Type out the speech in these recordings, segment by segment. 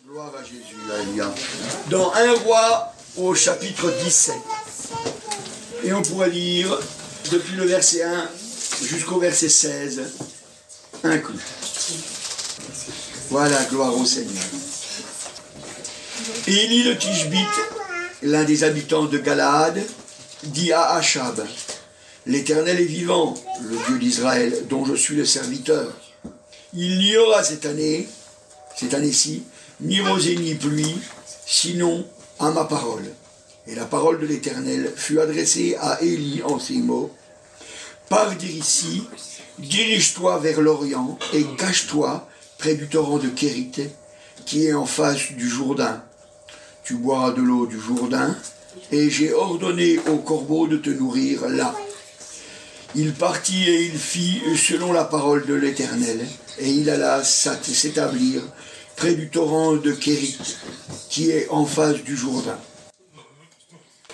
Gloire à Jésus, alléluia. Dans 1 Roi au chapitre 17. Et on pourrait lire depuis le verset 1 jusqu'au verset 16, un coup. Voilà, gloire au Seigneur. Élie le Tishbite, l'un des habitants de Galaad, dit à Achab: l'Éternel est vivant, le Dieu d'Israël, dont je suis le serviteur. Il n'y aura cette année-ci, ni rosée ni pluie, sinon à ma parole. Et la parole de l'Éternel fut adressée à Élie en ces mots: pars d'ici, dirige-toi vers l'Orient et cache-toi près du torrent de Kérit, qui est en face du Jourdain. Tu boiras de l'eau du Jourdain, et j'ai ordonné aux corbeaux de te nourrir là. Il partit et il fit selon la parole de l'Éternel, et il alla s'établir près du torrent de Kérit, qui est en face du Jourdain.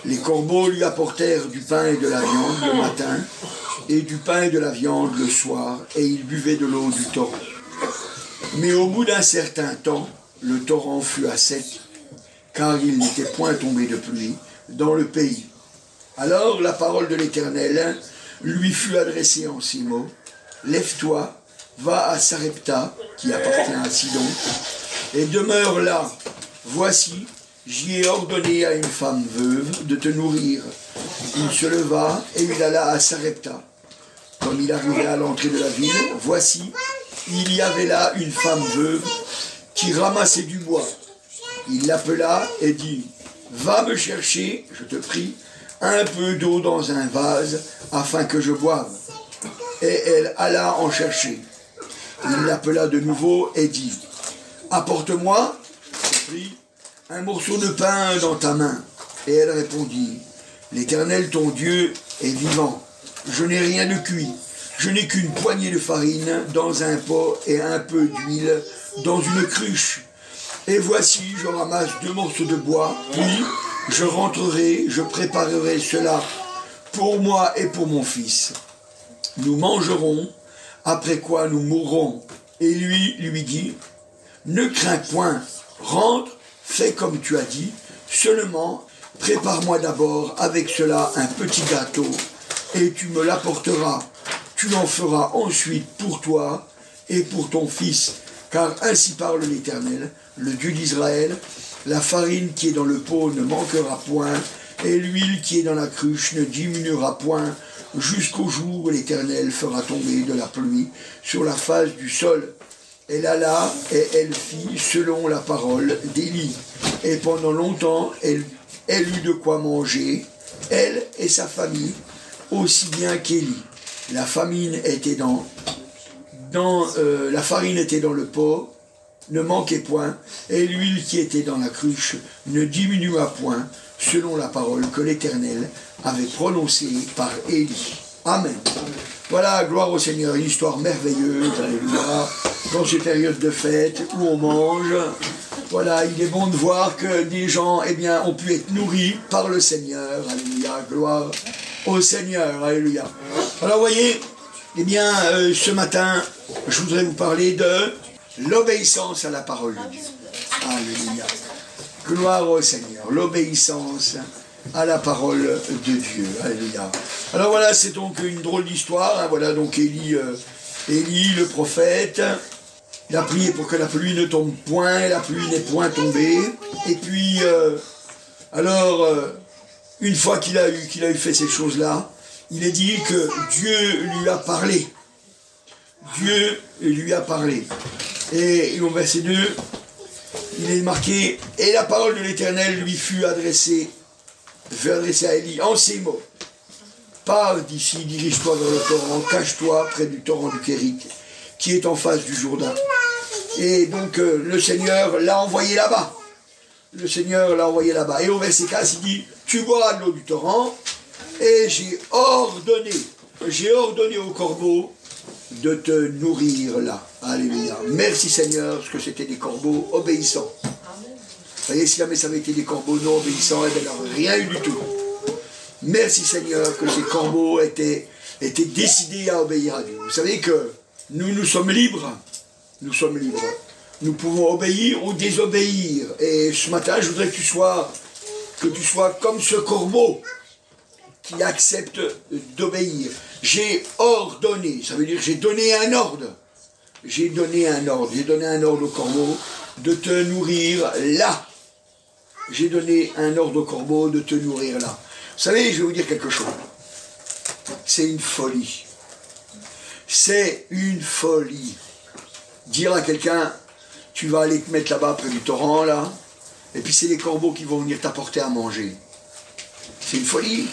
Les corbeaux lui apportèrent du pain et de la viande le matin, et du pain et de la viande le soir, et il buvait de l'eau du torrent. Mais au bout d'un certain temps, le torrent fut à sec, car il n'était point tombé de pluie dans le pays. Alors la parole de l'Éternel lui fut adressée en ces mots: lève-toi, va à Sarepta, qui appartient à Sidon, et demeure là. Voici, j'y ai ordonné à une femme veuve de te nourrir. Il se leva et il alla à Sarepta. Comme il arrivait à l'entrée de la ville, voici, il y avait là une femme veuve qui ramassait du bois. Il l'appela et dit: va me chercher, je te prie, un peu d'eau dans un vase, afin que je boive. Et elle alla en chercher. Il l'appela de nouveau et dit: apporte-moi, je te prie, un morceau de pain dans ta main. Et elle répondit: l'Éternel ton Dieu est vivant. Je n'ai rien de cuit. Je n'ai qu'une poignée de farine dans un pot et un peu d'huile dans une cruche. Et voici, je ramasse 2 morceaux de bois, puis je rentrerai, je préparerai cela pour moi et pour mon fils. Nous mangerons, après quoi nous mourrons. Et lui dit: ne crains point, rentre, fais comme tu as dit, seulement prépare-moi d'abord avec cela un petit gâteau, et tu me l'apporteras. Tu en feras ensuite pour toi et pour ton fils, car ainsi parle l'Éternel, le Dieu d'Israël: la farine qui est dans le pot ne manquera point, et l'huile qui est dans la cruche ne diminuera point, jusqu'au jour où l'Éternel fera tomber de la pluie sur la face du sol. Elle alla et elle fit selon la parole d'Élie. Et pendant longtemps, elle eut de quoi manger, elle et sa famille, aussi bien qu'Élie. La farine était dans le pot, ne manquait point, et l'huile qui était dans la cruche ne diminua point, selon la parole que l'Éternel avait prononcée par Élie. Amen. Voilà, gloire au Seigneur, une histoire merveilleuse, alléluia, dans ces périodes de fête où on mange. Voilà, il est bon de voir que des gens, ont pu être nourris par le Seigneur, alléluia, gloire au Seigneur, alléluia. Alors, vous voyez, ce matin, je voudrais vous parler de l'obéissance à la parole de Dieu. Alléluia. Gloire au Seigneur, l'obéissance à la parole de Dieu. Alléluia. Alors voilà, c'est donc une drôle d'histoire. Voilà, donc Élie, le prophète, il a prié pour que la pluie ne tombe point, et la pluie n'est point tombée. Et puis, une fois qu'il a eu fait ces choses-là, il est dit que Dieu lui a parlé. Dieu lui a parlé. Et au verset 2, il est marqué: et la parole de l'Éternel lui fut adressée à Élie en ces mots: pars d'ici, dirige-toi vers le torrent, cache-toi près du torrent du Kérit, qui est en face du Jourdain. Et donc le Seigneur l'a envoyé là-bas. Le Seigneur l'a envoyé là-bas. Et au verset 4, il dit: tu boiras de l'eau du torrent, et j'ai ordonné aux corbeaux de te nourrir là. Alléluia. Merci Seigneur, parce que c'était des corbeaux obéissants. Vous voyez, si jamais ça avait été des corbeaux non obéissants, il n'aurait rien eu du tout. Merci Seigneur que ces corbeaux étaient décidés à obéir à Dieu. Vous savez que nous sommes libres. Nous sommes libres. Nous pouvons obéir ou désobéir. Et ce matin, je voudrais que tu sois comme ce corbeau qui accepte d'obéir. J'ai ordonné, ça veut dire j'ai donné un ordre. J'ai donné un ordre au corbeau de te nourrir là. J'ai donné un ordre au corbeau de te nourrir là. Vous savez, je vais vous dire quelque chose. C'est une folie. C'est une folie. Dire à quelqu'un, tu vas aller te mettre là-bas près du torrent, là, et puis c'est les corbeaux qui vont venir t'apporter à manger. C'est une folie.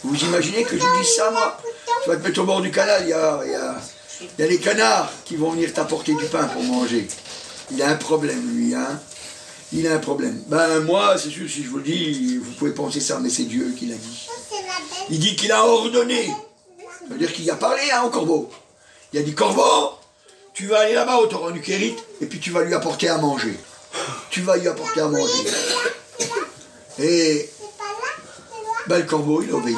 Vous imaginez que je vous dise ça, moi? Tu vas te mettre au bord du canal, il y a les canards qui vont venir t'apporter du pain pour manger. Il a un problème, lui, hein. Il a un problème. Ben, moi, c'est sûr, si je vous le dis, vous pouvez penser ça, mais c'est Dieu qui l'a dit. Il dit qu'il a ordonné. Ça veut dire qu'il a parlé, hein, au corbeau. Il a dit, corbeau, tu vas aller là-bas au torrent du Kérit, et puis tu vas lui apporter à manger. Tu vas lui apporter à manger. Et ben, le corbeau, il a obéi.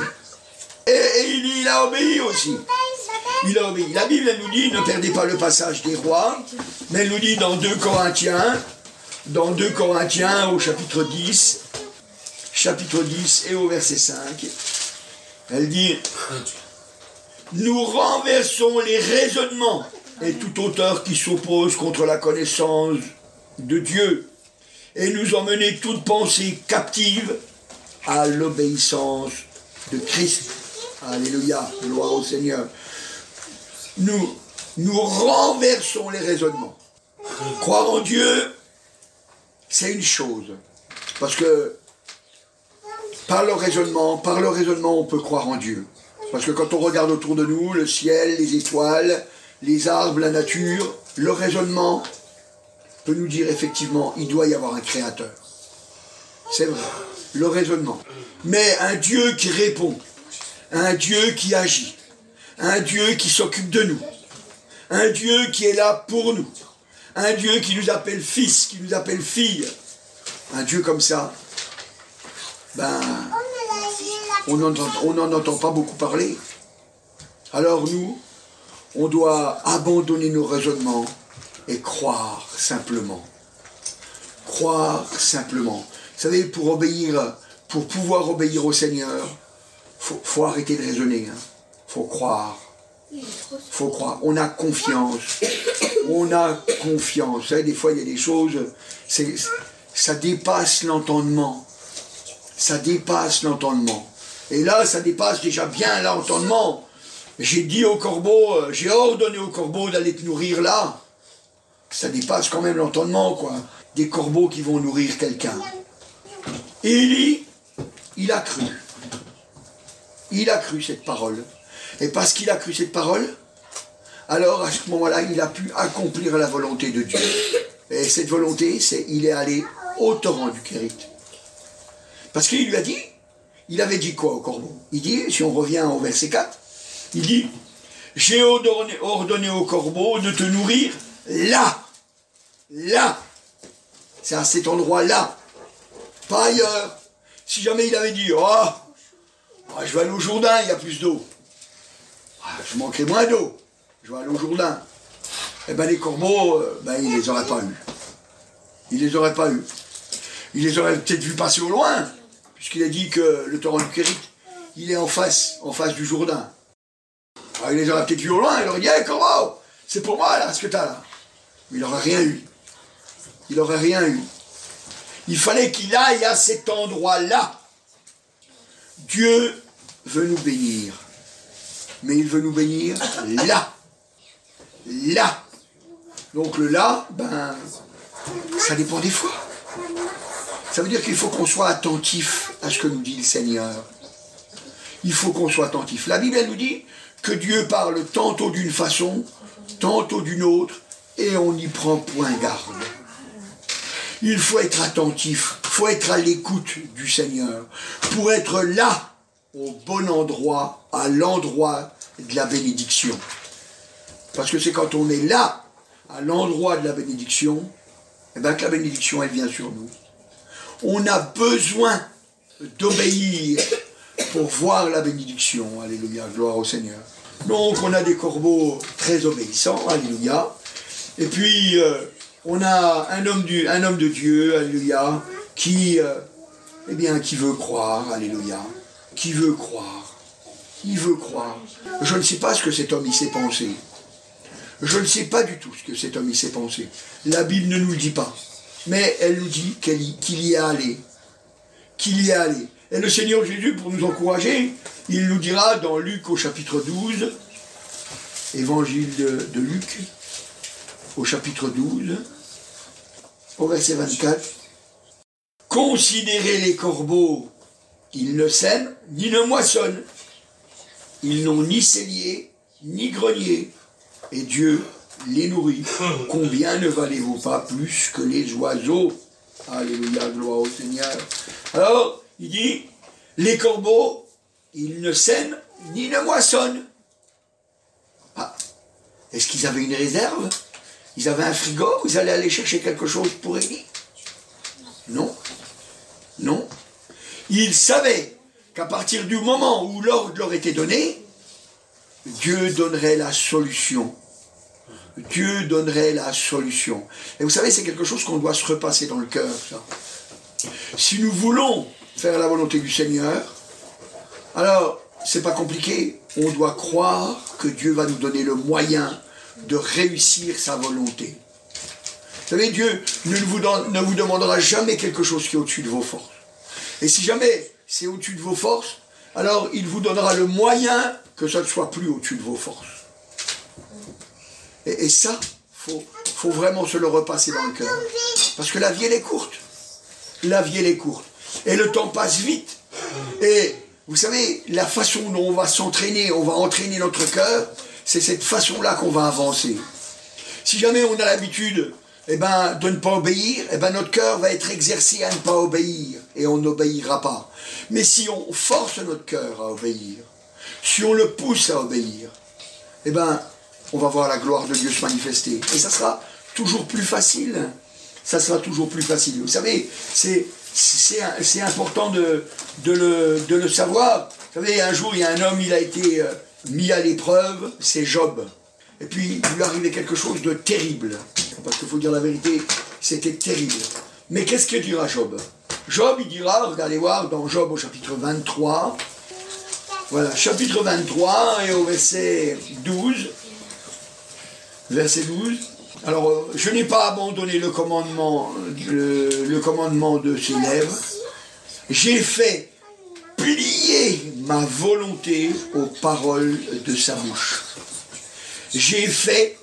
Et il a obéi aussi. Il a obéi. La Bible, elle nous dit, ne perdez pas le passage des rois, mais elle nous dit dans 2 Corinthiens au chapitre 10 et au verset 5, elle dit, nous renversons les raisonnements et toute hauteur qui s'oppose contre la connaissance de Dieu, et nous emmener toute pensée captive à l'obéissance de Christ. Alléluia, gloire au Seigneur. Nous renversons les raisonnements. Croire en Dieu, c'est une chose. Parce que par le raisonnement, on peut croire en Dieu. Parce que quand on regarde autour de nous, le ciel, les étoiles, les arbres, la nature, le raisonnement peut nous dire effectivement, il doit y avoir un créateur. C'est vrai, le raisonnement. Mais un Dieu qui répond, un Dieu qui agit, un Dieu qui s'occupe de nous, un Dieu qui est là pour nous, un Dieu qui nous appelle fils, qui nous appelle fille, un Dieu comme ça, ben, on n'en entend pas beaucoup parler. Alors nous, on doit abandonner nos raisonnements et croire simplement. Croire simplement. Vous savez, pour pouvoir obéir au Seigneur, faut arrêter de raisonner. Hein. Faut croire. Faut croire. On a confiance. On a confiance. Vous savez, des fois, il y a des choses, ça dépasse l'entendement. Ça dépasse l'entendement. Et là, ça dépasse déjà bien l'entendement. J'ai dit au corbeau, j'ai ordonné au corbeau d'aller te nourrir là. Ça dépasse quand même l'entendement, quoi. Des corbeaux qui vont nourrir quelqu'un. Élie, il a cru. Il a cru cette parole. Et parce qu'il a cru cette parole, alors à ce moment-là, il a pu accomplir la volonté de Dieu. Et cette volonté, c'est il est allé au torrent du Kérit. Parce qu'il lui a dit, il avait dit quoi au corbeau? Il dit, si on revient au verset 4, il dit, j'ai ordonné au corbeau de te nourrir là. Là. C'est à cet endroit-là. Pas ailleurs. Si jamais il avait dit, je vais aller au Jourdain, il y a plus d'eau. Je manquerai moins d'eau. Je vais aller au Jourdain. Eh bien les corbeaux, ils ne les auraient pas eus. Ils les auraient pas eus. Ils les auraient peut-être vus passer au loin, puisqu'il a dit que le torrent du Kérit, il est en face du Jourdain. Alors il les aurait peut-être vus au loin, il aurait dit, hey, corbeau, c'est pour moi là, ce que tu as là. Mais il n'aurait rien eu. Il n'aurait rien eu. Il fallait qu'il aille à cet endroit-là. Dieu veut nous bénir. Mais il veut nous bénir là. Là. Donc le là, ça dépend des fois. Ça veut dire qu'il faut qu'on soit attentif à ce que nous dit le Seigneur. Il faut qu'on soit attentif. La Bible, elle nous dit que Dieu parle tantôt d'une façon, tantôt d'une autre, et on n'y prend point garde. Il faut être attentif, il faut être à l'écoute du Seigneur, pour être là, au bon endroit, à l'endroit de la bénédiction. Parce que c'est quand on est là, à l'endroit de la bénédiction, que la bénédiction, elle vient sur nous. On a besoin d'obéir pour voir la bénédiction. Alléluia, gloire au Seigneur. Donc, on a des corbeaux très obéissants, alléluia. Et puis, on a un homme de Dieu, alléluia, qui veut croire, alléluia, qui veut croire. Il veut croire. Je ne sais pas ce que cet homme il s'est pensé. Je ne sais pas du tout ce que cet homme il s'est pensé. La Bible ne nous le dit pas. Mais elle nous dit qu'il y est allé. Qu'il y est allé. Et le Seigneur Jésus, pour nous encourager, il nous dira dans Luc au chapitre 12, évangile de Luc, au chapitre 12, au verset 24, « Considérez les corbeaux, ils ne sèment, ni ne moissonnent. Ils n'ont ni cellier, ni grenier, et Dieu les nourrit. Combien ne valez-vous pas plus que les oiseaux ?» Alléluia, gloire au Seigneur. Alors, il dit, les corbeaux, ils ne sèment, ni ne moissonnent. Ah, est-ce qu'ils avaient une réserve? Ils avaient un frigo? Ils allaient aller chercher quelque chose pour Élie? Non. Non. Ils savaient qu'à partir du moment où l'ordre leur était donné, Dieu donnerait la solution. Dieu donnerait la solution. Et vous savez, c'est quelque chose qu'on doit se repasser dans le cœur, ça. Si nous voulons faire la volonté du Seigneur, alors, c'est pas compliqué. On doit croire que Dieu va nous donner le moyen de réussir sa volonté. Vous savez, Dieu ne vous demandera jamais quelque chose qui est au-dessus de vos forces. Et si jamais c'est au-dessus de vos forces, alors il vous donnera le moyen que ça ne soit plus au-dessus de vos forces. Et ça, faut vraiment se le repasser dans le cœur. Parce que la vie, elle est courte. La vie, elle est courte. Et le temps passe vite. Et vous savez, la façon dont on va s'entraîner, on va entraîner notre cœur, c'est cette façon-là qu'on va avancer. Si jamais on a l'habitude de ne pas obéir, notre cœur va être exercé à ne pas obéir. Et on n'obéira pas. Mais si on force notre cœur à obéir, si on le pousse à obéir, on va voir la gloire de Dieu se manifester. Et ça sera toujours plus facile. Ça sera toujours plus facile. Vous savez, c'est important de le savoir. Vous savez, un jour, il y a un homme, il a été mis à l'épreuve, c'est Job. Et puis, il lui arrivait quelque chose de terrible. Parce qu'il faut dire la vérité, c'était terrible. Mais qu'est-ce que dira Job? Job, il dira, regardez voir, dans Job au chapitre 23, voilà, chapitre 23 et au verset 12, verset 12, alors, je n'ai pas abandonné le commandement de ses lèvres, j'ai fait plier ma volonté aux paroles de sa bouche. J'ai fait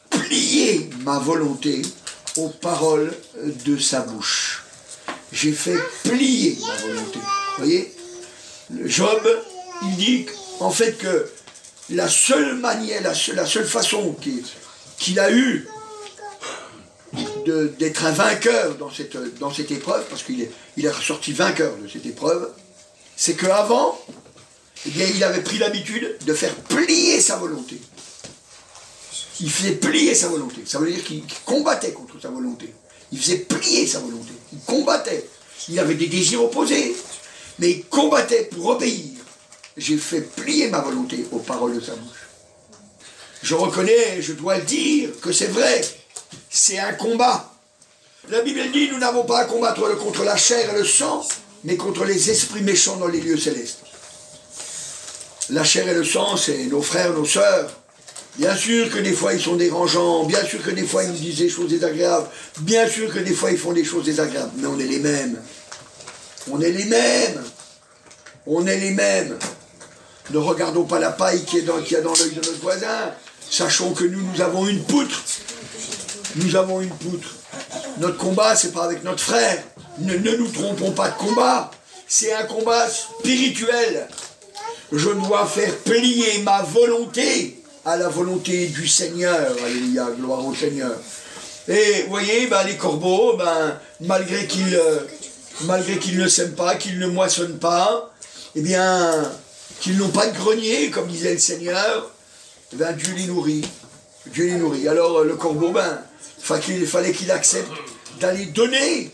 plier ma volonté aux paroles de sa bouche. J'ai fait plier ma volonté. Vous voyez, Job, il dit en fait que la seule manière, la seule façon qu'il a eue d'être un vainqueur dans cette épreuve, parce qu'il est ressorti vainqueur de cette épreuve, c'est qu'avant, il avait pris l'habitude de faire plier sa volonté. Il faisait plier sa volonté. Ça veut dire qu'il combattait contre sa volonté. Il faisait plier sa volonté. Il combattait. Il avait des désirs opposés, mais il combattait pour obéir. J'ai fait plier ma volonté aux paroles de sa bouche. Je reconnais, je dois le dire, que c'est vrai. C'est un combat. La Bible dit, nous n'avons pas à combattre contre la chair et le sang, mais contre les esprits méchants dans les lieux célestes. La chair et le sang, c'est nos frères, nos sœurs. Bien sûr que des fois ils sont dérangeants, bien sûr que des fois ils nous disent des choses désagréables, bien sûr que des fois ils font des choses désagréables, mais on est les mêmes. On est les mêmes. On est les mêmes. Ne regardons pas la paille qu'il y a dans l'œil de notre voisin. Sachons que nous avons une poutre. Nous avons une poutre. Notre combat, c'est pas avec notre frère. Ne nous trompons pas de combat. C'est un combat spirituel. Je dois faire plier ma volonté à la volonté du Seigneur. Alléluia, gloire au Seigneur. Et vous voyez, les corbeaux, malgré qu'ils ne sèment pas, qu'ils ne moissonnent pas, qu'ils n'ont pas de grenier, comme disait le Seigneur, Dieu les nourrit. Dieu les nourrit. Alors le corbeau, il fallait qu'il accepte d'aller donner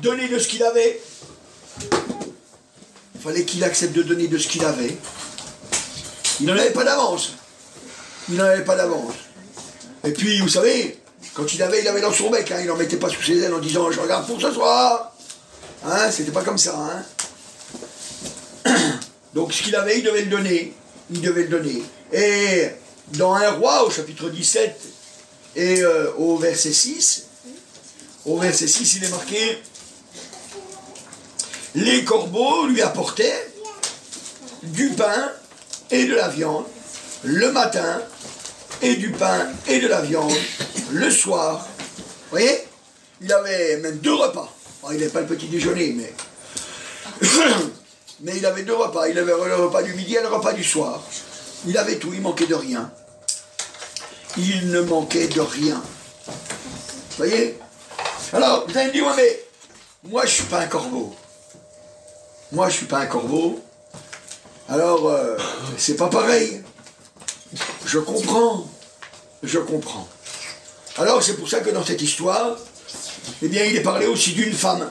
de ce qu'il avait. Il fallait qu'il accepte de donner de ce qu'il avait. Il n'en avait pas d'avance. Il n'en avait pas d'avance. Et puis, vous savez, Quand il avait dans son bec, hein, il n'en mettait pas sous ses ailes en disant « je regarde pour ce soir ». Hein, c'était pas comme ça. Hein. Donc ce qu'il avait, il devait le donner. Il devait le donner. Et dans 1 Roi, au chapitre 17 et au verset 6, il est marqué « Les corbeaux lui apportaient du pain et de la viande le matin, et du pain et de la viande le soir. » Vous voyez? Il avait même 2 repas. Bon, il n'avait pas le petit déjeuner, mais... mais il avait 2 repas. Il avait le repas du midi et le repas du soir. Il avait tout, il manquait de rien. Il ne manquait de rien. Vous voyez? Alors, vous allez me dire, ouais, mais moi je ne suis pas un corbeau. Moi je ne suis pas un corbeau. Alors, c'est pas pareil. Je comprends. Je comprends. Alors, c'est pour ça que dans cette histoire, eh bien, il est parlé aussi d'une femme.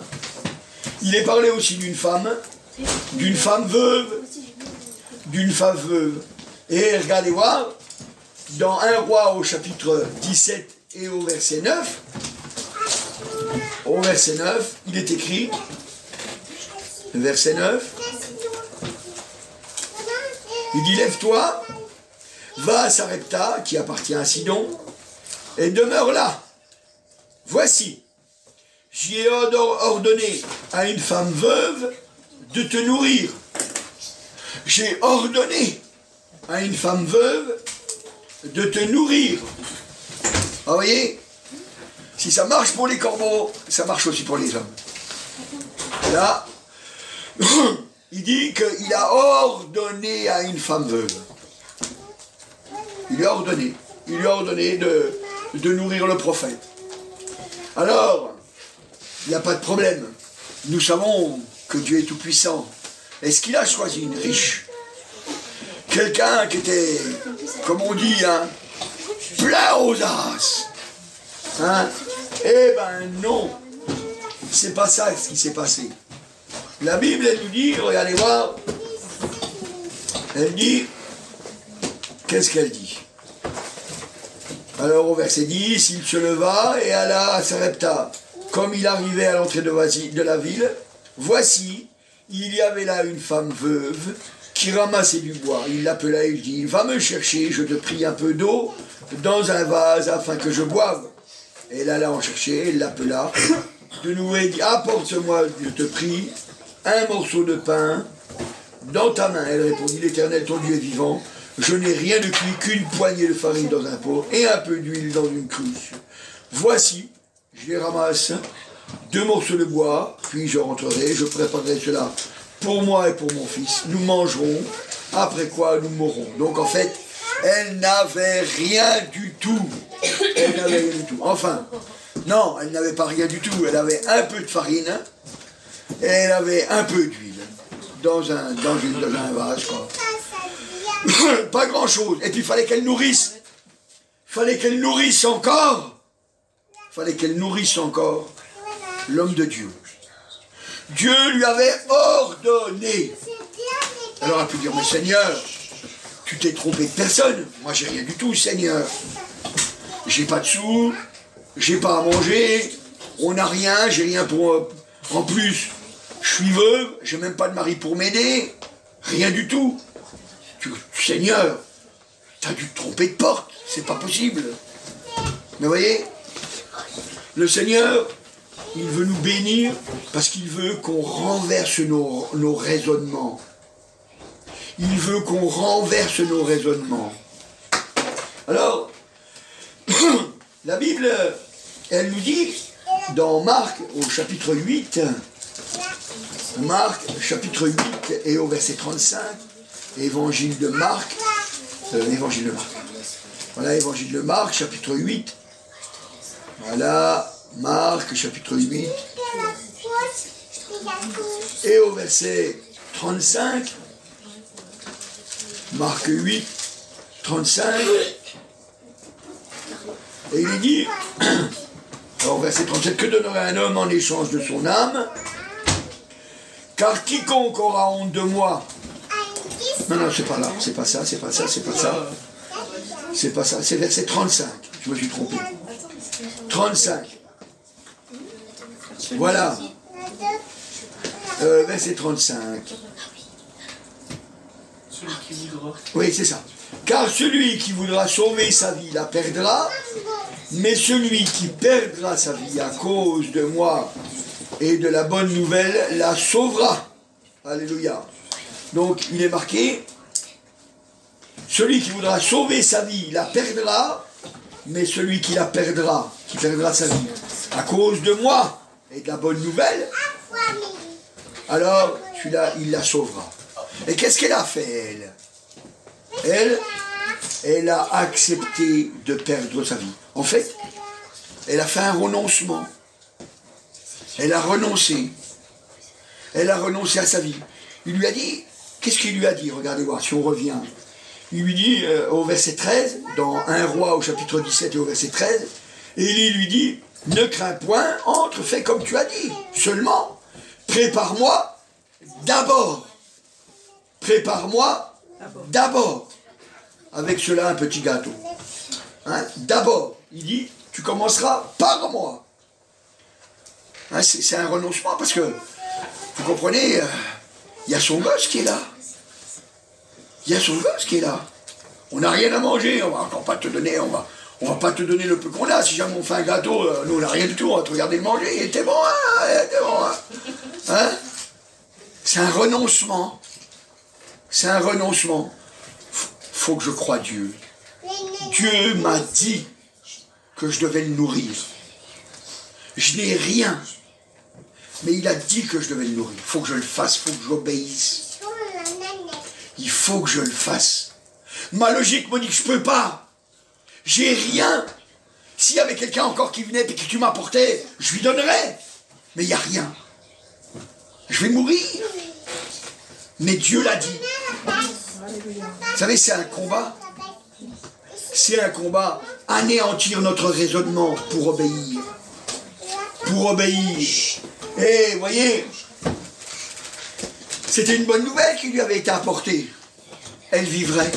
Il est parlé aussi d'une femme veuve. D'une femme veuve. Et regardez voir, dans 1 Roi au chapitre 17 et au verset 9, il est écrit, verset 9, il dit « Lève-toi, va à Sarepta, qui appartient à Sidon, et demeure là. Voici, j'y ai ordonné à une femme veuve de te nourrir. J'ai ordonné à une femme veuve de te nourrir. » Ah, vous voyez, si ça marche pour les corbeaux, ça marche aussi pour les hommes. Là, il dit qu'il a ordonné à une femme veuve. Il lui a ordonné de nourrir le prophète. Alors, il n'y a pas de problème. Nous savons que Dieu est tout-puissant. Est-ce qu'il a choisi une riche? Quelqu'un qui était, comme on dit, hein, plein aux as. Hein? Eh ben non. C'est pas ça ce qui s'est passé. La Bible, elle nous dit, regardez voir, elle dit, qu'est-ce qu'elle dit? Alors au verset 10, il se leva et alla à Sarepta. Comme il arrivait à l'entrée de la ville, voici, il y avait là une femme veuve qui ramassait du bois. Il l'appela et il dit, va me chercher, je te prie, un peu d'eau dans un vase afin que je boive. Et elle alla en chercher, elle l'appela. De nouveau, il dit, apporte-moi, je te prie, un morceau de pain dans ta main. Elle répondit, l'Éternel, ton Dieu est vivant. Je n'ai rien de cuit qu'une poignée de farine dans un pot et un peu d'huile dans une cruche. Voici, je les ramasse, 2 morceaux de bois, puis je rentrerai, je préparerai cela pour moi et pour mon fils. Nous mangerons, après quoi nous mourrons. Donc en fait, elle n'avait rien du tout. Elle n'avait rien du tout. Enfin, non, elle n'avait pas rien du tout. Elle avait un peu de farine et elle avait un peu d'huile dans un vase, quoi. Pas grand chose. Et puis il fallait qu'elle nourrisse. Il fallait qu'elle nourrisse encore. Il fallait qu'elle nourrisse encore l'homme de Dieu. Dieu lui avait ordonné. Alors elle a pu dire, mais Seigneur, tu t'es trompé de personne. Moi j'ai rien du tout, Seigneur. J'ai pas de sous, j'ai pas à manger, on n'a rien, j'ai rien pour... En plus, je suis veuve, j'ai même pas de mari pour m'aider. Rien du tout. Seigneur, tu as dû te tromper de porte, c'est pas possible. Mais vous voyez, le Seigneur, il veut nous bénir parce qu'il veut qu'on renverse nos raisonnements. Il veut qu'on renverse nos raisonnements. Alors, la Bible, elle nous dit, dans Marc, au chapitre 8, Marc, chapitre 8 et au verset 35, Évangile de Marc, Voilà, Évangile de Marc, chapitre 8. Voilà, Marc, chapitre 8. Et au verset 35, Marc 8, 35, et il est dit, alors verset 37, que donnerait un homme en échange de son âme? Car quiconque aura honte de moi, non, c'est pas là, c'est pas ça, c'est pas ça, c'est pas ça. C'est pas ça, c'est verset 35, je me suis trompé. 35. Voilà. Verset 35. Celui qui voudra. Oui, c'est ça. Car celui qui voudra sauver sa vie la perdra, mais celui qui perdra sa vie à cause de moi et de la bonne nouvelle la sauvera. Alléluia. Donc, il est marqué, celui qui voudra sauver sa vie la perdra, mais celui qui la perdra, qui perdra sa vie à cause de moi et de la bonne nouvelle, alors celui-là, il la sauvera. Et qu'est-ce qu'elle a fait, elle? Elle a accepté de perdre sa vie. En fait, elle a fait un renoncement. Elle a renoncé. Elle a renoncé à sa vie. Il lui a dit, qu'est-ce qu'il lui a dit? Regardez voir, si on revient. Il lui dit au verset 13, dans 1 Roi au chapitre 17 et au verset 13, Élie lui dit, ne crains point, entre, fais comme tu as dit. Seulement, prépare-moi d'abord. Prépare-moi d'abord. Avec cela, un petit gâteau. Hein? D'abord, il dit, tu commenceras par moi. Hein, c'est un renoncement parce que, vous comprenez, il y a son gosse qui est là. Il y a son gosse qui est là. On n'a rien à manger, on va encore pas te donner, on va pas te donner le peu qu'on a. Si jamais on fait un gâteau, nous on n'a rien du tout, on va te regarder le manger, il était bon, hein, il était bon, hein. Hein? C'est un renoncement. C'est un renoncement. Faut que je croie Dieu. Dieu m'a dit que je devais le nourrir. Je n'ai rien. Mais il a dit que je devais le nourrir. Il faut que je le fasse, il faut que j'obéisse. Il faut que je le fasse. Ma logique me dit que je ne peux pas. J'ai rien. S'il y avait quelqu'un encore qui venait et que tu m'apportais, je lui donnerais. Mais il n'y a rien. Je vais mourir. Mais Dieu l'a dit. Vous savez, c'est un combat. C'est un combat. Anéantir notre raisonnement pour obéir. Pour obéir. Et vous voyez, c'était une bonne nouvelle qui lui avait été apportée. Elle vivrait.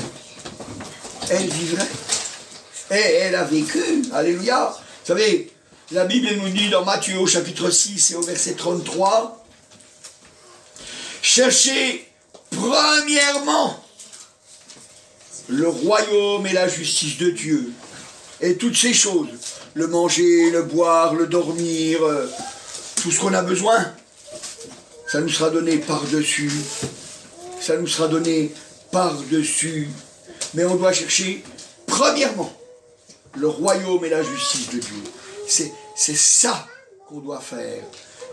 Elle vivrait. Et elle a vécu. Alléluia. Vous savez, la Bible nous dit dans Matthieu au chapitre 6 et au verset 33, cherchez premièrement le royaume et la justice de Dieu. Et toutes ces choses, le manger, le boire, le dormir, tout ce qu'on a besoin, ça nous sera donné par-dessus. Ça nous sera donné par-dessus. Mais on doit chercher, premièrement, le royaume et la justice de Dieu. C'est ça qu'on doit faire.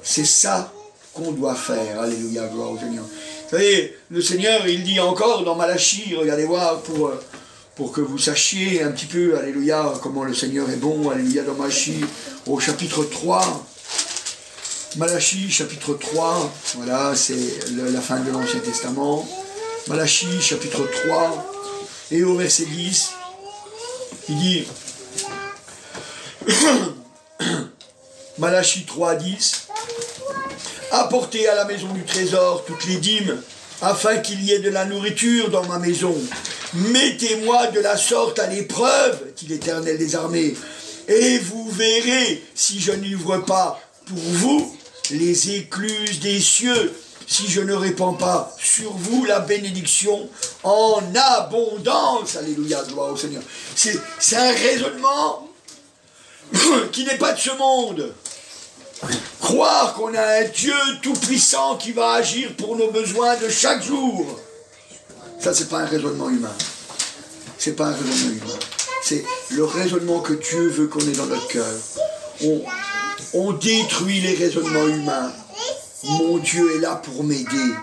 C'est ça qu'on doit faire. Alléluia, gloire au Seigneur. Vous savez, le Seigneur, il dit encore dans Malachie, regardez voir, pour que vous sachiez un petit peu, alléluia, comment le Seigneur est bon, alléluia, dans Malachie, au chapitre 3. Malachie, chapitre 3, voilà, c'est la fin de l'Ancien Testament. Malachie, chapitre 3, et au verset 10, il dit, Malachie 3, 10, apportez à la maison du trésor toutes les dîmes, afin qu'il y ait de la nourriture dans ma maison. Mettez-moi de la sorte à l'épreuve, dit l'Éternel des armées, et vous verrez si je n'ouvre pas pour vous les écluses des cieux, si je ne répands pas sur vous la bénédiction en abondance. Alléluia, gloire au Seigneur. C'est un raisonnement qui n'est pas de ce monde. Croire qu'on a un Dieu tout-puissant qui va agir pour nos besoins de chaque jour. Ça, c'est pas un raisonnement humain. C'est pas un raisonnement humain. C'est le raisonnement que Dieu veut qu'on ait dans notre cœur. On détruit les raisonnements humains. Mon Dieu est là pour m'aider.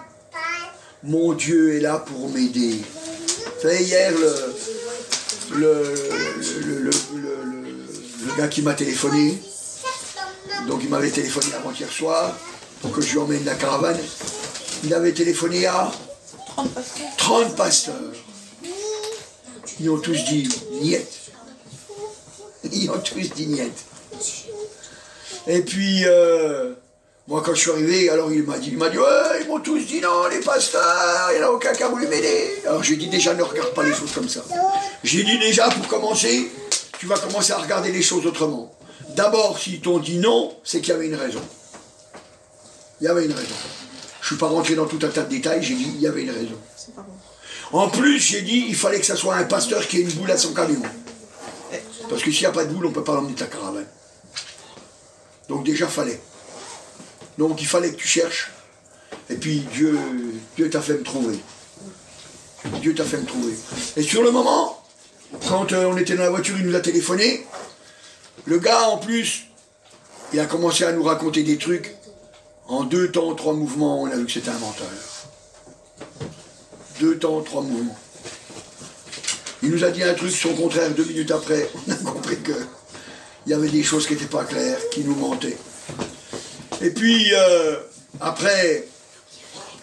Mon Dieu est là pour m'aider. Vous savez, hier, le gars qui m'a téléphoné, donc il m'avait téléphoné avant-hier soir, pour que je lui emmène la caravane. Il avait téléphoné à 30 pasteurs. Ils ont tous dit niet. Ils ont tous dit niet. Et puis, moi quand je suis arrivé, alors il m'a dit, ouais, ils m'ont tous dit non, les pasteurs, il n'y en a aucun qui a voulu m'aider. Alors j'ai dit déjà, ne regarde pas les choses comme ça. J'ai dit déjà, pour commencer, tu vas commencer à regarder les choses autrement. d'abord, s'ils t'ont dit non, c'est qu'il y avait une raison. Il y avait une raison. Je ne suis pas rentré dans tout un tas de détails, j'ai dit il y avait une raison. En plus, j'ai dit il fallait que ça soit un pasteur qui ait une boule à son camion. Parce que s'il n'y a pas de boule, on ne peut pas l'emmener ta caravane. Donc déjà, fallait. Donc il fallait que tu cherches. Et puis Dieu t'a fait me trouver. Dieu t'a fait me trouver. Et sur le moment, quand on était dans la voiture, il nous a téléphoné. Le gars, en plus, il a commencé à nous raconter des trucs. En 2 temps, 3 mouvements, on a vu que c'était un menteur. 2 temps, 3 mouvements. Il nous a dit un truc, son contraire, 2 minutes après, on a compris que il y avait des choses qui n'étaient pas claires, qui nous mentaient. Et puis, après,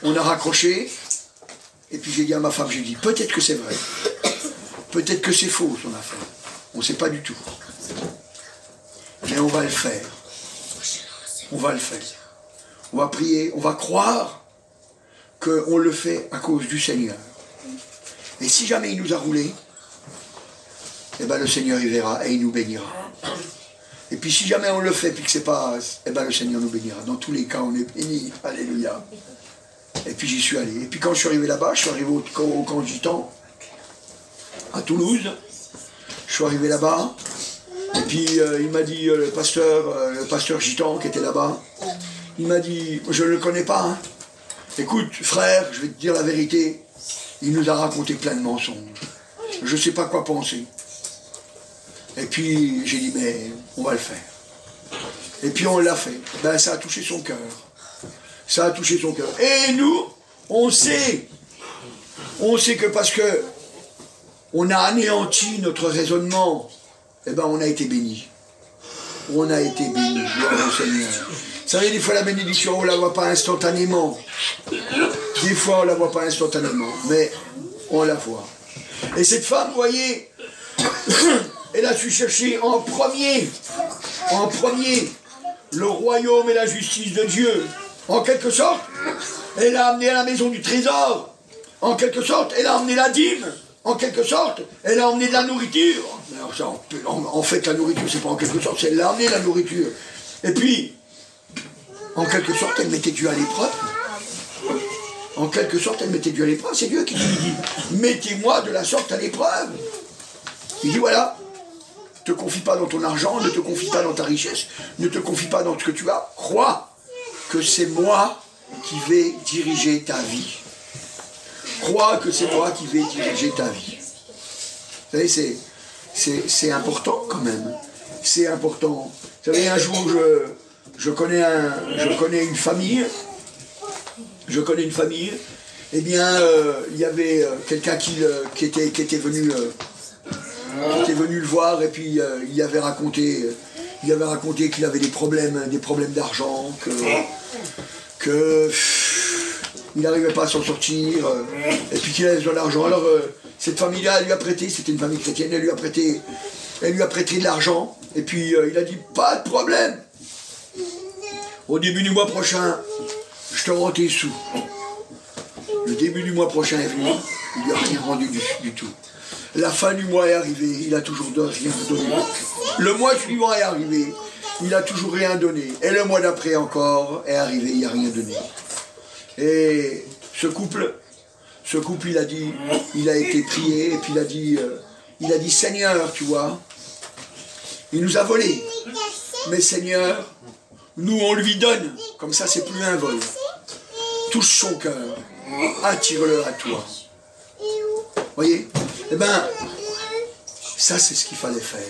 on a raccroché, et puis j'ai dit à ma femme, j'ai dit, peut-être que c'est vrai, peut-être que c'est faux son affaire, on ne sait pas du tout. Mais on va le faire. On va le faire. On va prier, on va croire qu'on le fait à cause du Seigneur. Et si jamais il nous a roulé, eh ben le Seigneur il verra et il nous bénira. Et puis si jamais on le fait puis que c'est pas, eh ben le Seigneur nous bénira. Dans tous les cas, on est bénis. Alléluia. Et puis j'y suis allé. Et puis quand je suis arrivé là-bas, je suis arrivé au camp Gitan, à Toulouse. Je suis arrivé là-bas. Et puis il m'a dit, le pasteur Gitan qui était là-bas, il m'a dit, je ne le connais pas, hein. Écoute, frère, je vais te dire la vérité, il nous a raconté plein de mensonges. Je ne sais pas quoi penser. Et puis j'ai dit, mais on va le faire. Et puis on l'a fait. Ben ça a touché son cœur. Ça a touché son cœur. Et nous, on sait que parce que on a anéanti notre raisonnement, eh ben on a été bénis. On a été bénis, gloire au Seigneur. Vous savez, des fois la bénédiction, on ne la voit pas instantanément. Des fois, on ne la voit pas instantanément, mais on la voit. Et cette femme, vous voyez, elle a su chercher en premier, le royaume et la justice de Dieu. En quelque sorte, elle a amené à la maison du trésor. En quelque sorte, elle a amené la dîme. En quelque sorte, elle a emmené de la nourriture. Alors ça, en fait, la nourriture, c'est pas en quelque sorte, c'est elle a amené la nourriture. Et puis, en quelque sorte, elle mettait Dieu à l'épreuve. En quelque sorte, elle mettait Dieu à l'épreuve. C'est Dieu qui lui dit, mettez-moi de la sorte à l'épreuve. Il dit, voilà, ne te confie pas dans ton argent, ne te confie pas dans ta richesse, ne te confie pas dans ce que tu as. Crois que c'est moi qui vais diriger ta vie. Crois que c'est moi qui vais diriger ta vie. Vous savez, c'est important quand même. C'est important. Vous savez, un jour, je connais une famille. Eh bien, il y avait quelqu'un qui était venu le voir et puis il avait raconté qu'il avait des problèmes d'argent, que il n'arrivait pas à s'en sortir, et puis qu'il avait besoin d'argent. Alors cette famille-là, elle lui a prêté, c'était une famille chrétienne, elle lui a prêté de l'argent, et puis il a dit, pas de problème. Au début du mois prochain, je te rends tes sous. Le début du mois prochain est venu, il lui a rien rendu du tout. La fin du mois est arrivée, il a toujours rien donné. Le mois suivant est arrivé, il a toujours rien donné. Et le mois d'après encore est arrivé, il n'a rien donné. Et ce couple, il a dit, il a été prié, et puis il a dit, Seigneur, tu vois, il nous a volé. Mais Seigneur, nous on lui donne, comme ça c'est plus un vol. Touche son cœur, attire-le à toi. Voyez? Eh bien, ça c'est ce qu'il fallait faire.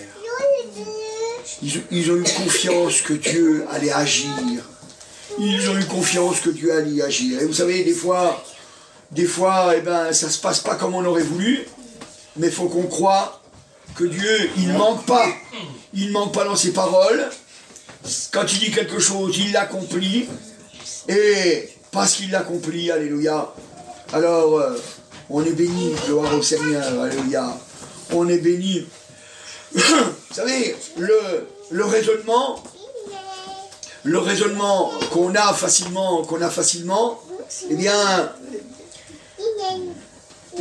Ils ont eu confiance que Dieu allait agir. Ils ont eu confiance que Dieu allait agir. Et vous savez, des fois, eh ben, ça ne se passe pas comme on aurait voulu, mais il faut qu'on croie que Dieu, il ne manque pas. Il ne manque pas dans ses paroles. Quand il dit quelque chose, il l'accomplit. Et parce qu'il l'accomplit, alléluia, alors on est béni, gloire au Seigneur, alléluia. On est béni. Vous savez, le raisonnement qu'on a facilement, eh bien,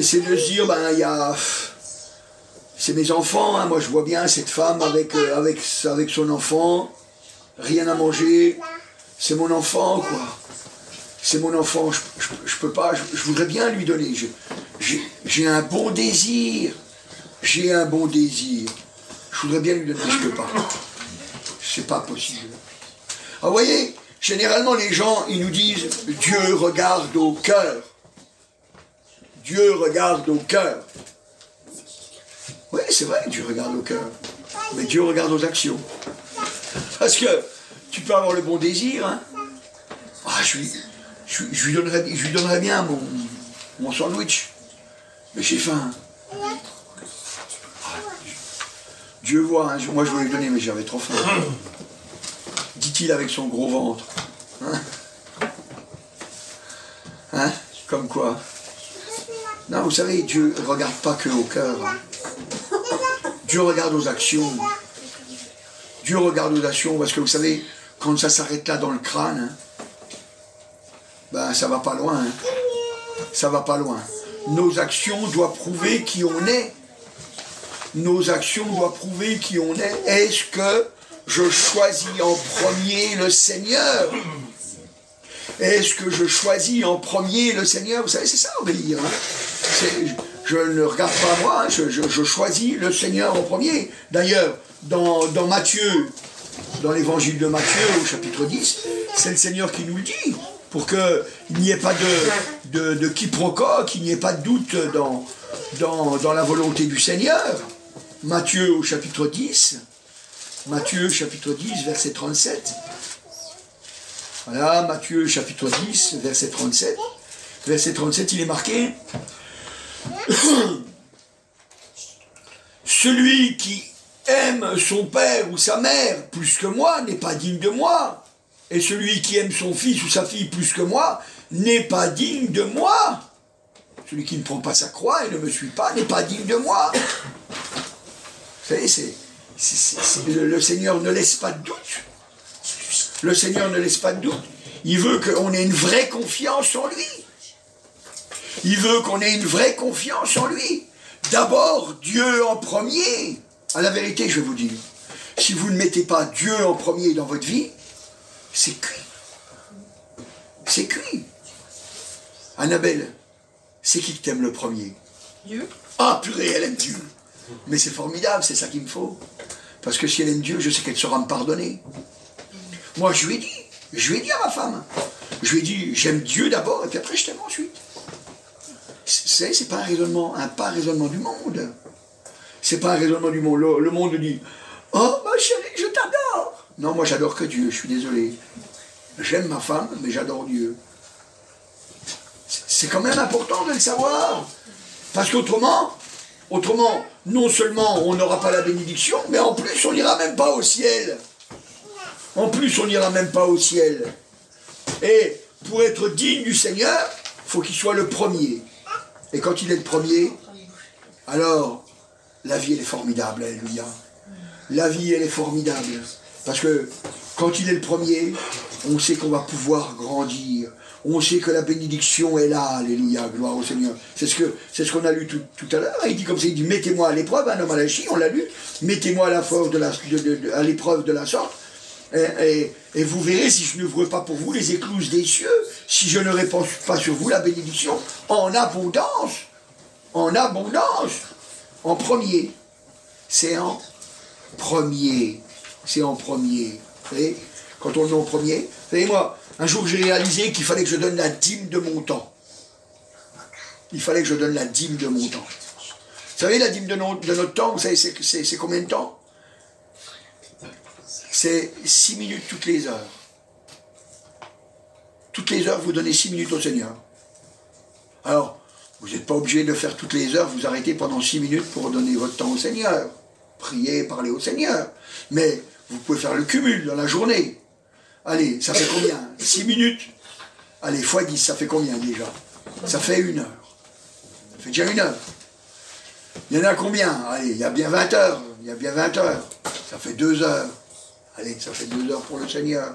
c'est de se dire, ben, c'est mes enfants, hein. Moi je vois bien cette femme avec son enfant, rien à manger, c'est mon enfant, quoi. C'est mon enfant, je peux pas, je voudrais bien lui donner. J'ai un bon désir. J'ai un bon désir. Je voudrais bien lui donner, je peux pas. C'est pas possible. Ah, vous voyez, généralement les gens, ils nous disent Dieu regarde au cœur. Dieu regarde au cœur. Oui, c'est vrai, Dieu regarde au cœur. Mais Dieu regarde aux actions. Parce que tu peux avoir le bon désir, hein. Ah, je lui donnerais bien mon sandwich. Mais j'ai faim. Dieu voit, hein, moi je voulais lui donner, mais j'avais trop faim. Dit-il avec son gros ventre. Hein? Hein? Comme quoi? Non, vous savez, Dieu ne regarde pas que au cœur. Hein. Dieu regarde aux actions. Dieu regarde aux actions, parce que vous savez, quand ça s'arrête là dans le crâne, hein, ben ça va pas loin. Hein. Ça va pas loin. Nos actions doivent prouver qui on est. Nos actions doivent prouver qui on est. Est-ce que je choisis en premier le Seigneur? Est-ce que je choisis en premier le Seigneur? Vous savez, c'est ça, obéir. Hein? Je ne regarde pas moi, je choisis le Seigneur en premier. D'ailleurs, dans Matthieu, dans l'évangile de Matthieu, au chapitre 10, c'est le Seigneur qui nous le dit, pour qu'il n'y ait pas de quiproquo, qu'il n'y ait pas de doute dans la volonté du Seigneur. Matthieu au chapitre 10, Matthieu chapitre 10, verset 37. Voilà, Matthieu chapitre 10, verset 37. Verset 37, il est marqué celui qui aime son père ou sa mère plus que moi n'est pas digne de moi. Et celui qui aime son fils ou sa fille plus que moi n'est pas digne de moi. Celui qui ne prend pas sa croix et ne me suit pas n'est pas digne de moi. Vous savez, le Seigneur ne laisse pas de doute. Le Seigneur ne laisse pas de doute. Il veut qu'on ait une vraie confiance en lui. Il veut qu'on ait une vraie confiance en lui. D'abord, Dieu en premier. À la vérité, je vais vous dire, si vous ne mettez pas Dieu en premier dans votre vie, c'est cuit. C'est cuit. Annabelle, c'est qui t'aime le premier? Dieu. Ah, purée, elle aime Dieu. Mais c'est formidable, c'est ça qu'il me faut. Parce que si elle aime Dieu, je sais qu'elle saura me pardonner. Moi, je lui ai dit à ma femme, je lui ai dit, j'aime Dieu d'abord, et puis après, je t'aime ensuite. C'est pas pas un raisonnement du monde. C'est pas un raisonnement du monde. Le monde dit, oh, ma chérie, je t'adore. Non, moi, j'adore que Dieu, je suis désolé. J'aime ma femme, mais j'adore Dieu. C'est quand même important de le savoir. Parce qu'autrement, non seulement on n'aura pas la bénédiction, mais en plus, on n'ira même pas au ciel. En plus, on n'ira même pas au ciel. Et pour être digne du Seigneur, il faut qu'il soit le premier. Et quand il est le premier, alors, la vie, elle est formidable, alléluia. La vie, elle est formidable. Parce que quand il est le premier, on sait qu'on va pouvoir grandir. On sait que la bénédiction est là, alléluia, gloire au Seigneur. C'est ce qu'on a lu tout à l'heure. Il dit comme ça, il dit, mettez-moi à l'épreuve, un homme à la Chine, on l'a lu, mettez-moi à l'épreuve de la sorte, et vous verrez si je n'ouvre pas pour vous les écluses des cieux, si je ne répands pas sur vous la bénédiction en abondance, en premier. C'est en premier. Vous savez, quand on le met en premier, vous savez, moi, un jour j'ai réalisé qu'il fallait que je donne la dîme de mon temps. Il fallait que je donne la dîme de mon temps. Vous savez, la dîme de notre temps, vous savez, c'est combien de temps? C'est 6 minutes toutes les heures. Toutes les heures, vous donnez 6 minutes au Seigneur. Alors, vous n'êtes pas obligé de faire toutes les heures, vous arrêtez pendant 6 minutes pour donner votre temps au Seigneur. Prier, parler au Seigneur. Mais vous pouvez faire le cumul dans la journée. Allez, ça fait combien? 6 minutes. Allez, x 10, ça fait combien déjà? Ça fait 1 heure. Ça fait déjà 1 heure. Il y en a combien? Allez, il y a bien 20 heures. Ça fait 2 heures. Allez, ça fait 2 heures pour le Seigneur.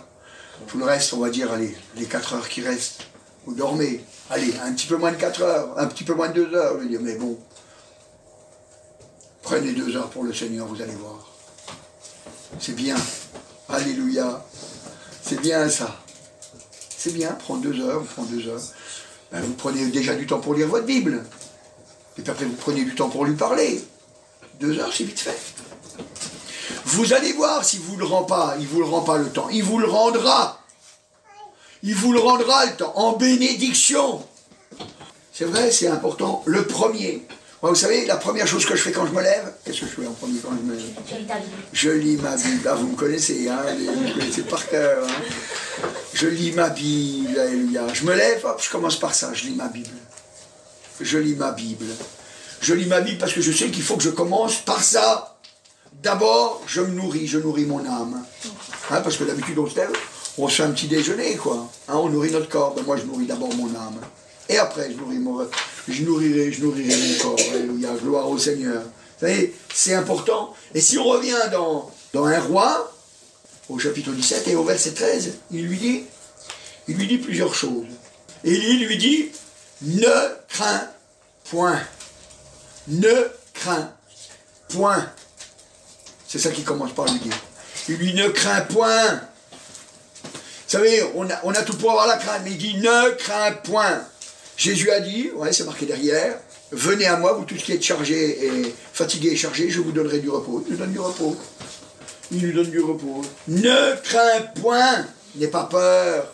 Tout le reste, on va dire, allez, les 4 heures qui restent, vous dormez. Allez, un petit peu moins de 4 heures, un petit peu moins de 2 heures. Je veux dire, mais bon. Prenez 2 heures pour le Seigneur, vous allez voir. C'est bien. Alléluia. C'est bien ça. C'est bien, prendre 2 heures, prendre 2 heures. Ben, vous prenez déjà du temps pour lire votre Bible. Et puis après, vous prenez du temps pour lui parler. 2 heures, c'est vite fait. Vous allez voir s'il ne vous le rend pas. Il ne vous le rend pas le temps. Il vous le rendra. Il vous le rendra le temps. En bénédiction. C'est vrai, c'est important. Le premier. Moi, vous savez, la première chose que je fais quand je me lève, qu'est-ce que je fais en premier quand je me lève? Je lis ma Bible. Ah, vous me connaissez, hein, vous me connaissez par cœur. Hein. Je lis ma Bible, alléluia. Je me lève, hop, je commence par ça, je lis ma Bible. Je lis ma Bible. Je lis ma Bible parce que je sais qu'il faut que je commence par ça. D'abord, je nourris mon âme. Hein, parce que d'habitude, on se lève, on se fait un petit déjeuner, quoi. Hein, on nourrit notre corps. Ben, moi, je nourris d'abord mon âme. Et après, je nourrirai mon corps. Alléluia, gloire au Seigneur. Vous savez, c'est important. Et si on revient dans un roi, au chapitre 17 et au verset 13, il lui dit plusieurs choses. Et il lui dit, ne crains point. Ne crains point. C'est ça qu'il commence par lui dire. Il lui dit, ne crains point. Vous savez, on a tout pour avoir la crainte, mais il dit, ne crains point. Jésus a dit, ouais, c'est marqué derrière, venez à moi, vous tous qui êtes chargés et fatigués et chargés, je vous donnerai du repos. Il nous donne du repos. Il nous donne du repos. Ne crains point, n'aie pas peur.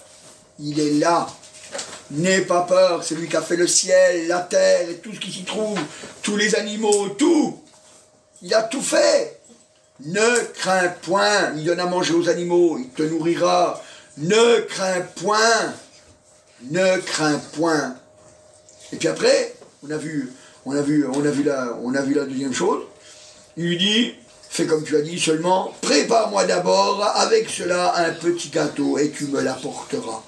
Il est là. N'aie pas peur, c'est lui qui a fait le ciel, la terre et tout ce qui s'y trouve, tous les animaux, tout. Il a tout fait. Ne crains point, il donne à manger aux animaux, il te nourrira. Ne crains point. Ne crains point. Et puis après, on a vu la deuxième chose. Il lui dit, fais comme tu as dit, seulement prépare-moi d'abord avec cela un petit gâteau et tu me l'apporteras.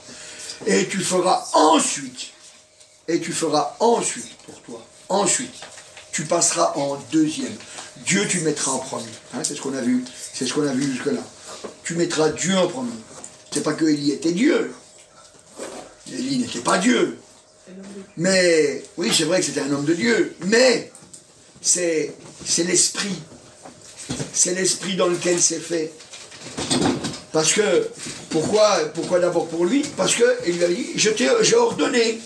Et tu feras ensuite pour toi. Ensuite, tu passeras en deuxième. Dieu, tu mettras en premier. Hein, c'est ce qu'on a vu. C'est ce qu'on a vu jusque-là. Tu mettras Dieu en premier. C'est pas que Élie était Dieu. Élie n'était pas Dieu. Mais, oui, c'est vrai que c'était un homme de Dieu. Mais, c'est l'esprit. C'est l'esprit dans lequel c'est fait. Parce que, pourquoi d'abord pour lui? Parce qu'il lui avait dit, j'ai ordonné.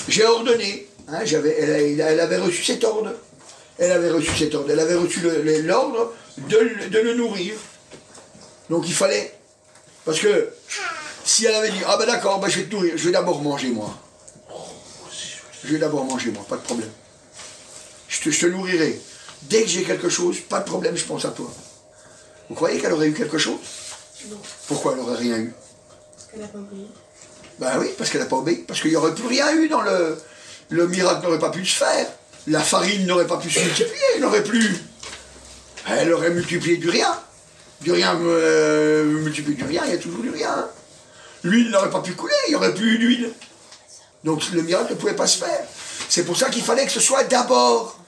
J'ai ordonné. Hein, elle avait reçu cet ordre. Elle avait reçu l'ordre de le nourrir. Donc il fallait. Parce que, si elle avait dit, ah ben d'accord, ben je vais te nourrir, je vais d'abord manger moi. Je vais d'abord manger moi, pas de problème. Je te nourrirai. Dès que j'ai quelque chose, pas de problème, je pense à toi. Vous croyez qu'elle aurait eu quelque chose? Non. Pourquoi elle n'aurait rien eu? Parce qu'elle n'a pas obéi. Ben oui, parce qu'elle n'a pas obéi. Parce qu'il n'y aurait plus rien eu dans le miracle n'aurait pas pu se faire. La farine n'aurait pas pu se multiplier, elle n'aurait plus. Elle aurait multiplié du rien. Du rien multiplié du rien, il y a toujours du rien. L'huile n'aurait pas pu couler, il n'y aurait plus d'huile. Donc le miracle ne pouvait pas se faire. C'est pour ça qu'il fallait que ce soit d'abord.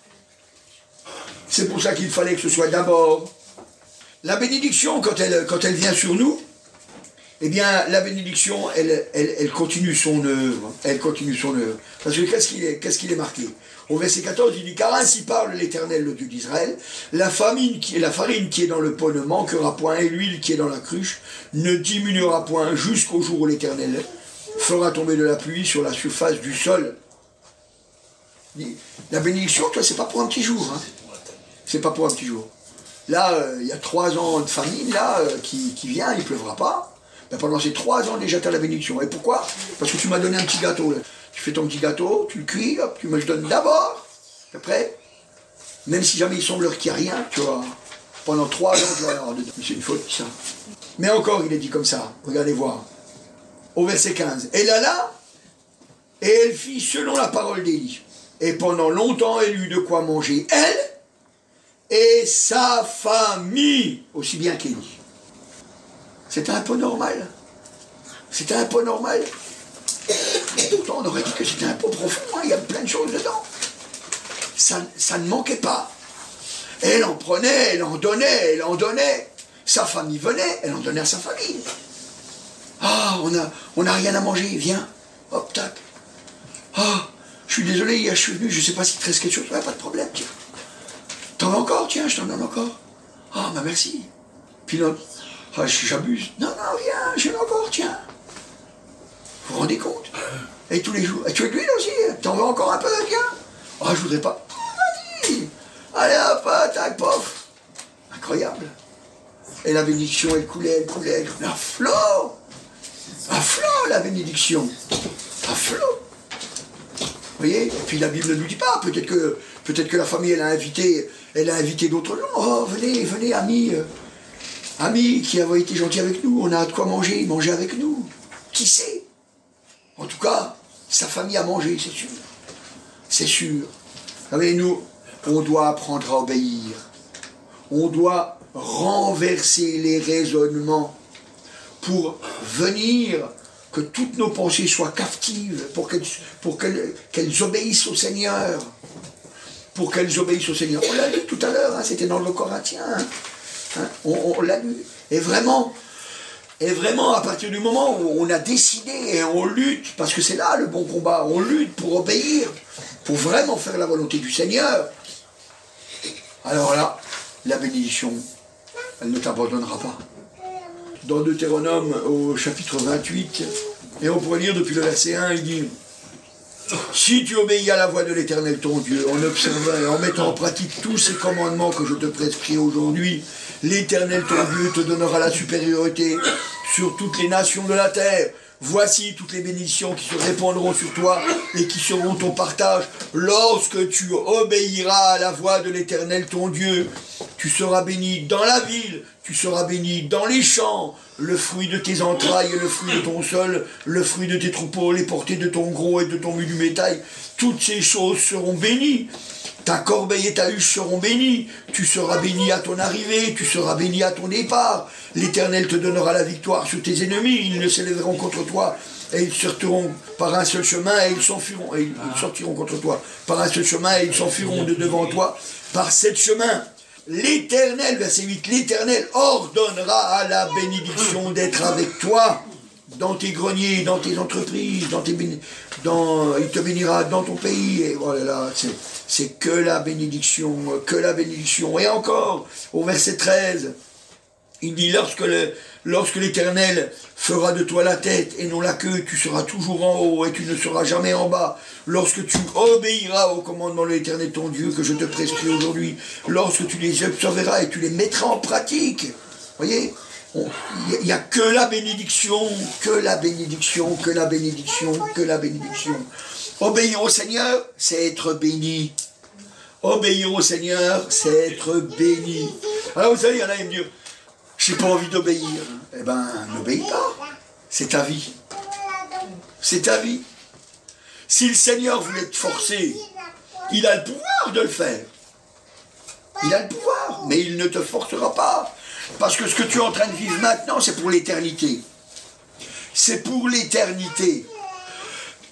C'est pour ça qu'il fallait que ce soit d'abord. La bénédiction, quand elle vient sur nous, eh bien, la bénédiction, elle continue son œuvre. Elle continue son œuvre. Parce que qu'est-ce qu'il est marqué? Au verset 14, il dit, car ainsi parle l'Éternel, le Dieu d'Israël, la farine qui est dans le pot ne manquera point, et l'huile qui est dans la cruche ne diminuera point, jusqu'au jour où l'Éternel fera tomber de la pluie sur la surface du sol. La bénédiction, toi, c'est pas pour un petit jour. Hein. C'est pas pour un petit jour. Là, il y a 3 ans de famine, là, qui vient, il ne pleuvra pas. Ben, pendant ces 3 ans, déjà, tu as la bénédiction. Et pourquoi? Parce que tu m'as donné un petit gâteau. Là. Tu fais ton petit gâteau, tu le cuis, hop, tu me le donnes d'abord. Après, même si jamais il semble qu'il n'y a rien, tu vois, pendant 3 ans, tu vas avoir dedans. C'est une faute, ça. Mais encore, il est dit comme ça. Regardez voir. Au verset 15. Elle alla, et elle fit selon la parole d'Élie. Et pendant longtemps, elle eut de quoi manger, elle et sa famille, aussi bien qu'Élie. C'était un peu normal. C'était un peu normal. Et pourtant, on aurait dit que c'était un peu profond. Hein, il y a plein de choses dedans. Ça ne manquait pas. Elle en prenait, elle en donnait. Sa famille venait, elle en donnait à sa famille. Ah, on n'a rien à manger, viens. Hop, tac. Ah, je suis désolé, hier je suis venu, je ne sais pas s'il te reste quelque chose. Ouais, pas de problème, tiens. T'en veux encore? Tiens, je t'en donne encore. Ah, bah merci. Puis l'autre, ah, j'abuse. Non, non, viens, j'en ai encore, tiens. Vous vous rendez compte? Et tous les jours. Et tu veux de l'huile aussi? T'en veux encore un peu, tiens? Ah, je voudrais pas. Vas-y. Allez, hop, tac, pof. Incroyable. Et la bénédiction, elle coulait, elle coulait, elle coulait. À flot, la bénédiction. À flot. Vous voyez? Et puis la Bible ne nous dit pas. Peut-être que la famille, elle a invité d'autres gens. Oh, venez, venez, amis. Amis qui avaient été gentils avec nous. On a de quoi manger, manger avec nous. Qui sait? En tout cas, sa famille a mangé, c'est sûr. C'est sûr. Vous savez, nous, on doit apprendre à obéir. On doit renverser les raisonnements pour venir que toutes nos pensées soient captives, pour qu'elles obéissent au Seigneur. Pour qu'elles obéissent au Seigneur. On l'a lu tout à l'heure, hein, c'était dans le Corinthiens. Hein, on l'a lu. Et vraiment, à partir du moment où on a décidé et on lutte, parce que c'est là le bon combat, on lutte pour obéir, pour vraiment faire la volonté du Seigneur, alors là, la bénédiction, elle ne t'abandonnera pas. Dans Deutéronome, au chapitre 28, et on pourrait lire depuis le verset 1, il dit « Si tu obéis à la voix de l'Éternel ton Dieu, en observant et en mettant en pratique tous ces commandements que je te prescris aujourd'hui, l'Éternel ton Dieu te donnera la supériorité sur toutes les nations de la terre. Voici toutes les bénédictions qui se répandront sur toi et qui seront ton partage lorsque tu obéiras à la voix de l'Éternel ton Dieu. Tu seras béni dans la ville, tu seras béni dans les champs, le fruit de tes entrailles et le fruit de ton sol, le fruit de tes troupeaux, les portées de ton gros et de ton menu bétail. Toutes ces choses seront bénies. Ta corbeille et ta huche seront bénies. Tu seras béni à ton arrivée, tu seras béni à ton départ. L'Éternel te donnera la victoire sur tes ennemis. Ils ne s'élèveront contre toi et ils sortiront par un seul chemin et ils s'enfuiront. Et ils sortiront contre toi par un seul chemin et ils s'enfuiront de devant toi par sept chemins. L'Éternel, verset 8, l'Éternel ordonnera à la bénédiction d'être avec toi dans tes greniers, dans tes entreprises, il te bénira dans ton pays. Et voilà, c'est que la bénédiction, que la bénédiction. Et encore, au verset 13, il dit, lorsque l'Éternel fera de toi la tête et non la queue, tu seras toujours en haut et tu ne seras jamais en bas. Lorsque tu obéiras au commandement de l'Éternel ton Dieu que je te prescris aujourd'hui, lorsque tu les observeras et tu les mettras en pratique. Voyez, il n'y a que la bénédiction, que la bénédiction, que la bénédiction, que la bénédiction. Obéir au Seigneur, c'est être béni. Obéir au Seigneur, c'est être béni. Alors vous savez, il y en a qui me disent, j'ai pas envie d'obéir. Eh ben, n'obéis pas. C'est ta vie. C'est ta vie. Si le Seigneur voulait te forcer, il a le pouvoir de le faire. Il a le pouvoir, mais il ne te forcera pas. Parce que ce que tu es en train de vivre maintenant, c'est pour l'éternité. C'est pour l'éternité.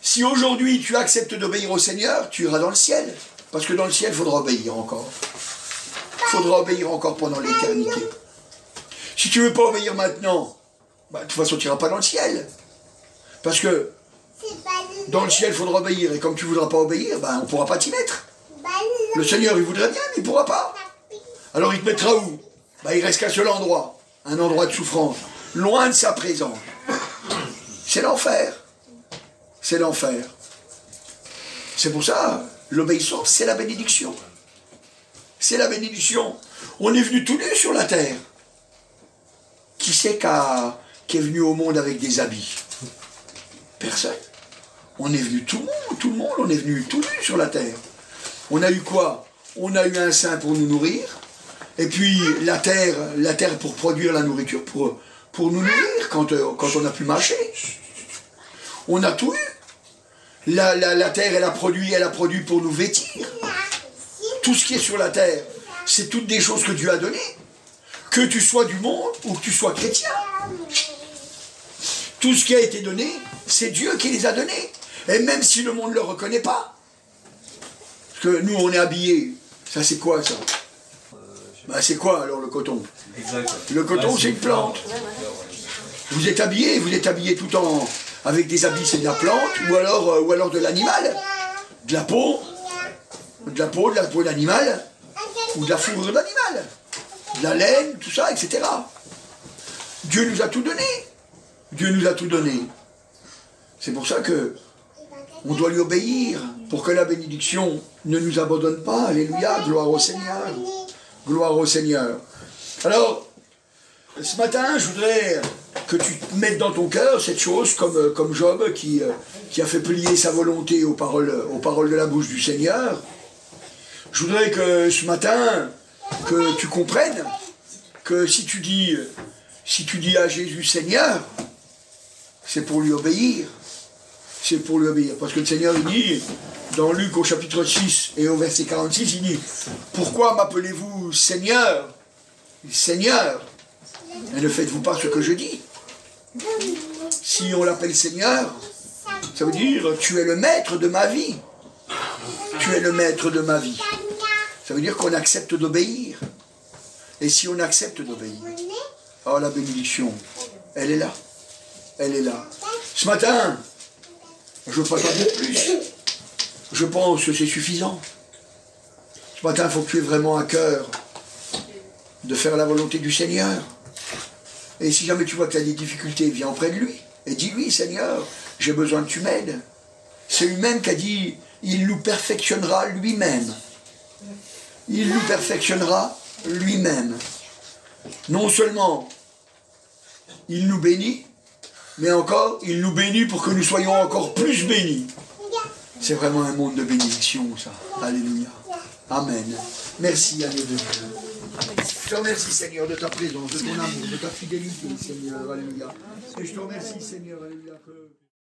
Si aujourd'hui tu acceptes d'obéir au Seigneur, tu iras dans le ciel. Parce que dans le ciel, il faudra obéir encore. Il faudra obéir encore pendant l'éternité. Si tu ne veux pas obéir maintenant, bah, de toute façon, tu n'iras pas dans le ciel. Parce que dans le ciel, il faudra obéir. Et comme tu ne voudras pas obéir, bah, on ne pourra pas t'y mettre. Le Seigneur, il voudrait bien, mais il ne pourra pas. Alors il te mettra où? Bah, il reste qu'un seul endroit. Un endroit de souffrance. Loin de sa présence. C'est l'enfer. C'est l'enfer. C'est pour ça, l'obéissance, c'est la bénédiction. C'est la bénédiction. On est venu tout nus sur la terre. Qui c'est qui est venu au monde avec des habits? Personne. On est venu tout le monde, on est venu tout nus sur la terre. On a eu quoi? On a eu un sein pour nous nourrir, et puis la terre pour produire la nourriture, pour nous nourrir quand on a pu marcher. On a tout eu. La terre, elle a produit pour nous vêtir. Tout ce qui est sur la terre, c'est toutes des choses que Dieu a données. Que tu sois du monde ou que tu sois chrétien. Tout ce qui a été donné, c'est Dieu qui les a donnés. Et même si le monde ne le reconnaît pas. Parce que nous, on est habillés. Ça, c'est quoi, ça? Bah, c'est quoi, alors, le coton? Le coton, c'est une plante. Vous êtes habillés tout en... avec des habits, c'est de la plante, ou alors de l'animal. De la peau d'animal. ou de la fourrure d'animal, de la laine, tout ça, etc. Dieu nous a tout donné. Dieu nous a tout donné. C'est pour ça que on doit lui obéir pour que la bénédiction ne nous abandonne pas. Alléluia, gloire au Seigneur. Gloire au Seigneur. Alors, ce matin, je voudrais que tu mettes dans ton cœur cette chose comme Job qui a fait plier sa volonté aux paroles de la bouche du Seigneur. Je voudrais que ce matin, que tu comprennes que si tu dis à Jésus Seigneur, c'est pour lui obéir. C'est pour lui obéir. Parce que le Seigneur, il dit, dans Luc au chapitre 6 et au verset 46, il dit, pourquoi m'appelez-vous Seigneur, Seigneur, et ne faites-vous pas ce que je dis? Si on l'appelle Seigneur, ça veut dire, tu es le maître de ma vie. Tu es le maître de ma vie. Ça veut dire qu'on accepte d'obéir. Et si on accepte d'obéir, oh, la bénédiction, elle est là. Elle est là. Ce matin, je ne veux pas t'en dire plus. Je pense que c'est suffisant. Ce matin, il faut que tu aies vraiment à cœur de faire la volonté du Seigneur. Et si jamais tu vois que tu as des difficultés, viens auprès de lui. Et dis-lui, Seigneur, j'ai besoin que tu m'aides. C'est lui-même qui a dit, il nous perfectionnera lui-même. Il nous perfectionnera lui-même. Non seulement il nous bénit, mais encore, il nous bénit pour que nous soyons encore plus bénis. C'est vraiment un monde de bénédiction, ça. Alléluia. Amen. Merci, Anne de Dieu. Je te remercie, Seigneur, de ta présence, de ton amour, de ta fidélité, Seigneur. Alléluia. Et je te remercie, Seigneur, alléluia, que...